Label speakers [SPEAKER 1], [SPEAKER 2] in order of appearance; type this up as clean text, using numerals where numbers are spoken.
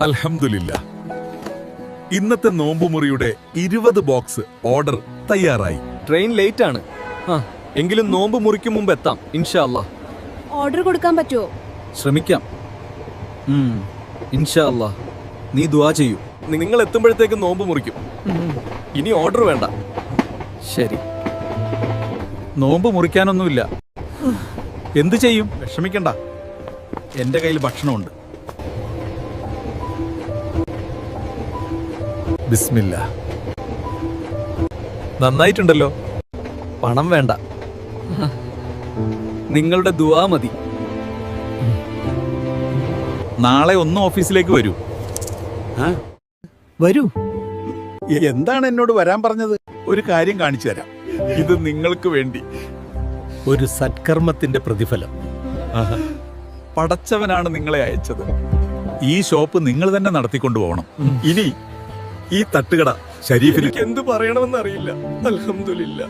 [SPEAKER 1] അൽഹംദുലില്ലാ. ഇന്നത്തെ നോമ്പുമുറിയുടെ 20 box order തയ്യാറായി.
[SPEAKER 2] ട്രെയിൻ ലേറ്റ് ആണ്. എങ്കിലും നോമ്പ് മുറിക്കും മുമ്പ് എത്താം ഇൻഷാ അല്ലാ.
[SPEAKER 3] ഓർഡർ കൊടുക്കാൻ പറ്റുമോ?
[SPEAKER 2] ശ്രമിക്കാം. ഇൻഷാ അല്ലാ. നീ ദുആ ചെയ്യൂ. നിങ്ങൾ എത്തുമ്പോഴത്തേക്ക് നോമ്പ് മുറിക്കും. ഇനി ഓർഡർ വേണ്ട. ശരി.
[SPEAKER 4] നോമ്പ് മുറിക്കാനൊന്നുമില്ല. എന്തു ചെയ്യും? വിഷമിക്കണ്ട, എൻ്റെ കയ്യിൽ ഭക്ഷണമുണ്ട്.
[SPEAKER 1] ബിസ്മില്ലാ. നന്നായിട്ടുണ്ടല്ലോ.
[SPEAKER 2] പണം വേണ്ട, നിങ്ങളുടെ ദുആ മതി.
[SPEAKER 4] നാളെ ഒന്ന് ഓഫീസിലേക്ക് വരൂ.
[SPEAKER 2] വരൂ.
[SPEAKER 4] എന്താണ് എന്നോട് വരാൻ പറഞ്ഞത്? ഒരു കാര്യം കാണിച്ചു തരാം.
[SPEAKER 1] ഇത് നിങ്ങൾക്ക് വേണ്ടി
[SPEAKER 4] ഒരു സത്കർമ്മത്തിന്റെ പ്രതിഫലം.
[SPEAKER 1] പടച്ചവനാണ് നിങ്ങളെ അയച്ചത്.
[SPEAKER 4] ഈ ഷോപ്പ് നിങ്ങൾ തന്നെ നടത്തിക്കൊണ്ടു പോകണം.
[SPEAKER 1] ഇനി ഈ തട്ടുകട ഷരീഫിന്
[SPEAKER 2] എന്ത് പറയണമെന്ന് അറിയില്ല. അൽഹംദുലില്ലാ.